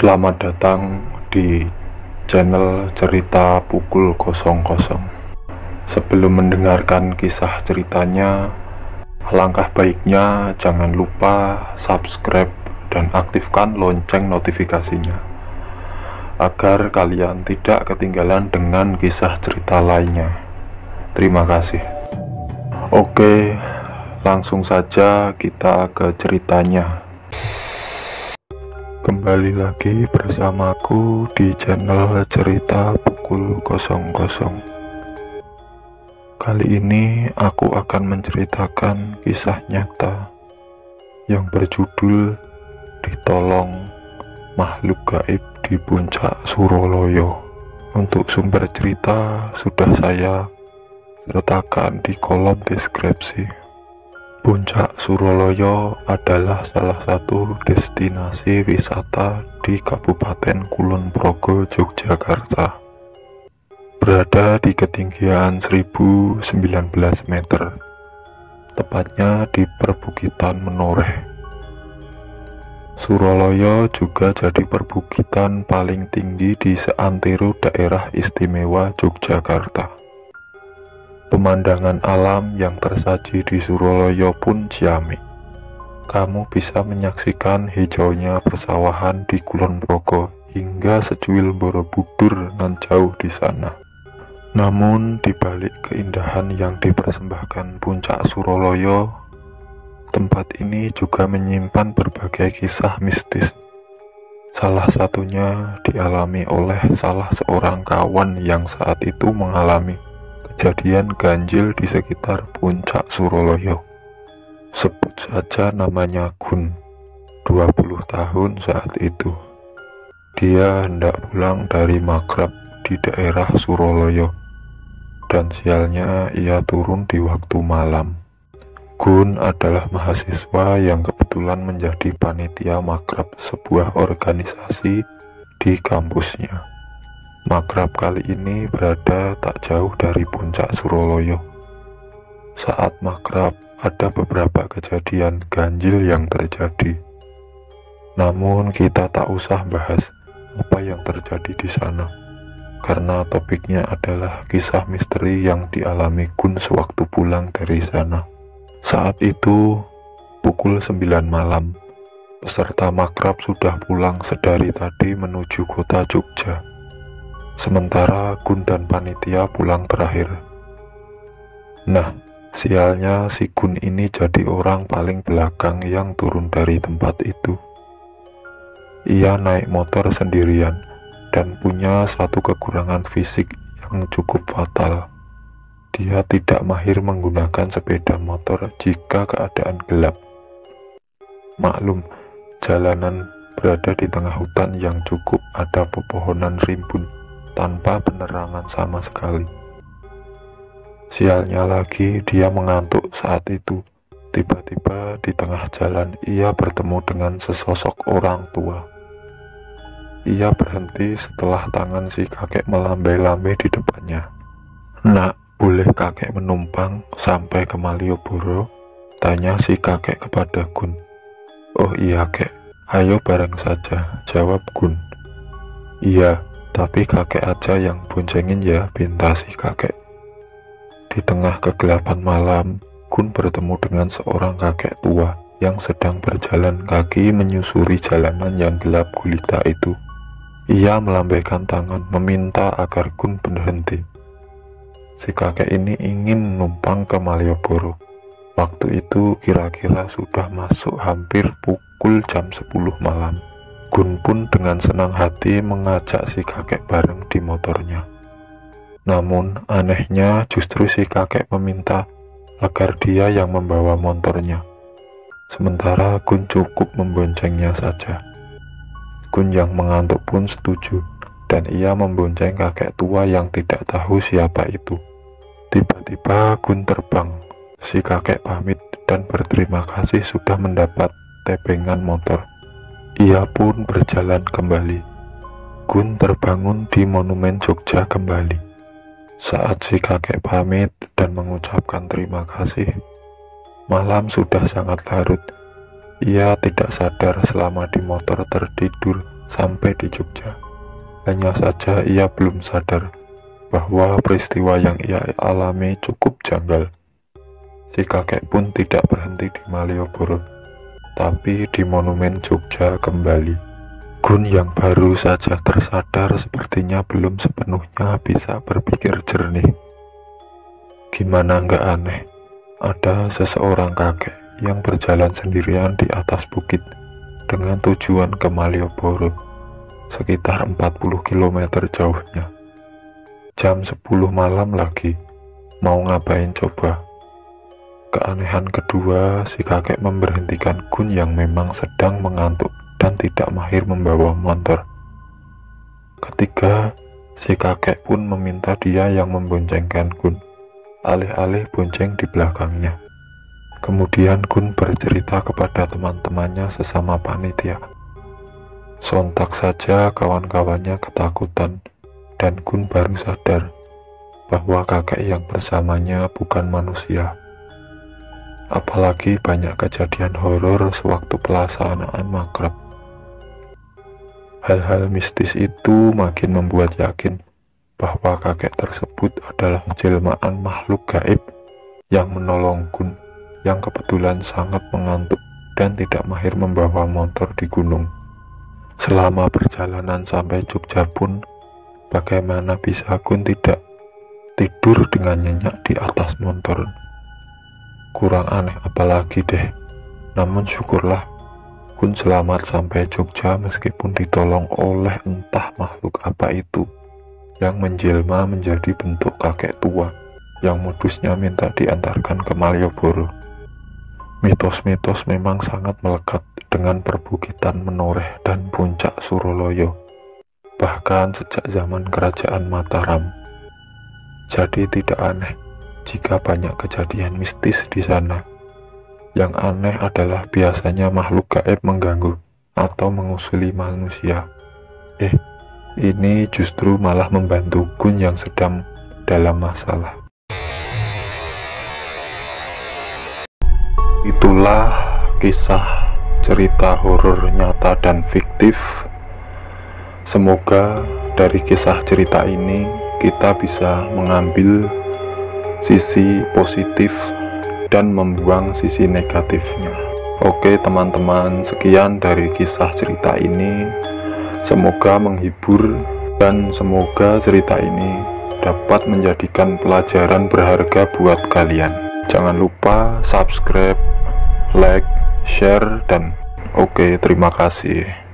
Selamat datang di channel cerita pukul 00. Sebelum mendengarkan kisah ceritanya, alangkah baiknya jangan lupa subscribe dan aktifkan lonceng notifikasinya agar kalian tidak ketinggalan dengan kisah cerita lainnya. Terima kasih. Oke, langsung saja kita ke ceritanya. Kembali lagi bersamaku di channel cerita pukul 00. Kali ini aku akan menceritakan kisah nyata yang berjudul Ditolong Makhluk Gaib di Puncak Suroloyo. Untuk sumber cerita sudah saya sertakan di kolom deskripsi. Puncak Suroloyo adalah salah satu destinasi wisata di Kabupaten Kulon Progo, Yogyakarta. Berada di ketinggian 1019 meter, tepatnya di perbukitan Menoreh. Suroloyo juga jadi perbukitan paling tinggi di seantero daerah istimewa Yogyakarta. Pemandangan alam yang tersaji di Suroloyo pun ciamik. Kamu bisa menyaksikan hijaunya persawahan di Kulon Progo hingga secuil Borobudur nan jauh di sana. Namun di balik keindahan yang dipersembahkan Puncak Suroloyo, tempat ini juga menyimpan berbagai kisah mistis. Salah satunya dialami oleh salah seorang kawan yang saat itu mengalami kejadian ganjil di sekitar Puncak Suroloyo. Sebut saja namanya Gun, 20 tahun saat itu. Dia hendak pulang dari makrab di daerah Suroloyo, dan sialnya ia turun di waktu malam. Gun adalah mahasiswa yang kebetulan menjadi panitia makrab sebuah organisasi di kampusnya. Makrab kali ini berada tak jauh dari Puncak Suroloyo. Saat makrab ada beberapa kejadian ganjil yang terjadi. Namun kita tak usah bahas apa yang terjadi di sana, karena topiknya adalah kisah misteri yang dialami Gun sewaktu pulang dari sana. Saat itu pukul 9 malam. Peserta makrab sudah pulang sedari tadi menuju kota Jogja. Sementara Gun dan panitia pulang terakhir. Nah, sialnya si Gun ini jadi orang paling belakang yang turun dari tempat itu. Ia naik motor sendirian dan punya satu kekurangan fisik yang cukup fatal. Dia tidak mahir menggunakan sepeda motor jika keadaan gelap. Maklum, jalanan berada di tengah hutan yang cukup ada pepohonan rimbun tanpa penerangan sama sekali. Sialnya lagi, dia mengantuk saat itu. Tiba-tiba di tengah jalan ia bertemu dengan sesosok orang tua. Ia berhenti setelah tangan si kakek melambai-lambai di depannya. "Nak, boleh kakek menumpang sampai ke Malioboro?" tanya si kakek kepada Gun. "Oh iya kek, ayo bareng saja," jawab Gun. "Iya, tapi kakek aja yang boncengin ya," pinta si kakek. Di tengah kegelapan malam, Gun bertemu dengan seorang kakek tua yang sedang berjalan kaki menyusuri jalanan yang gelap gulita itu. Ia melambaikan tangan meminta agar Gun berhenti. Si kakek ini ingin numpang ke Malioboro. Waktu itu kira-kira sudah masuk hampir pukul jam 10 malam. Gun pun dengan senang hati mengajak si kakek bareng di motornya. Namun anehnya justru si kakek meminta agar dia yang membawa motornya. Sementara Gun cukup memboncengnya saja. Gun yang mengantuk pun setuju, dan ia membonceng kakek tua yang tidak tahu siapa itu. Tiba-tiba Gun terbang. Si kakek pamit dan berterima kasih sudah mendapat tebengan motor. Ia pun berjalan kembali. Gun terbangun di Monumen Jogja kembali. Saat si kakek pamit dan mengucapkan terima kasih, malam sudah sangat larut. Ia tidak sadar selama di motor tertidur Sampai di Jogja, hanya saja ia belum sadar bahwa peristiwa yang ia alami cukup janggal. Si kakek pun tidak berhenti di Malioboro, tapi di Monumen Jogja kembali. Gun yang baru saja tersadar sepertinya belum sepenuhnya bisa berpikir jernih. Gimana nggak aneh, ada seseorang kakek yang berjalan sendirian di atas bukit dengan tujuan ke Malioboro, sekitar 40 km jauhnya. Jam 10 malam lagi, mau ngapain coba? Keanehan kedua, si kakek memberhentikan Gun yang memang sedang mengantuk dan tidak mahir membawa motor. Ketiga, si kakek pun meminta dia yang memboncengkan Gun, alih-alih bonceng di belakangnya. Kemudian Gun bercerita kepada teman-temannya sesama panitia. Sontak saja kawan-kawannya ketakutan, dan Gun baru sadar bahwa kakek yang bersamanya bukan manusia. Apalagi banyak kejadian horor sewaktu pelaksanaan makrab. Hal-hal mistis itu makin membuat yakin bahwa kakek tersebut adalah jelmaan makhluk gaib yang menolong Gun, yang kebetulan sangat mengantuk dan tidak mahir membawa motor di gunung. Selama perjalanan sampai Jogja pun, bagaimana bisa Gun tidak tidur dengan nyenyak di atas motor? Kurang aneh apalagi deh. Namun syukurlah Gun selamat sampai Jogja meskipun ditolong oleh entah makhluk apa itu yang menjelma menjadi bentuk kakek tua yang modusnya minta diantarkan ke Malioboro. Mitos-mitos memang sangat melekat dengan perbukitan Menoreh dan puncak Suroloyo, bahkan sejak zaman kerajaan Mataram. Jadi tidak aneh jika banyak kejadian mistis di sana. Yang aneh adalah biasanya makhluk gaib mengganggu atau mengusuli manusia. Ini justru malah membantu Gun yang sedang dalam masalah. Itulah kisah cerita horor nyata dan fiktif. Semoga dari kisah cerita ini kita bisa mengambil sisi positif dan membuang sisi negatifnya. Oke teman-teman, sekian dari kisah cerita ini. Semoga menghibur dan semoga cerita ini dapat menjadikan pelajaran berharga buat kalian. Jangan lupa subscribe, like, share, dan oke, terima kasih.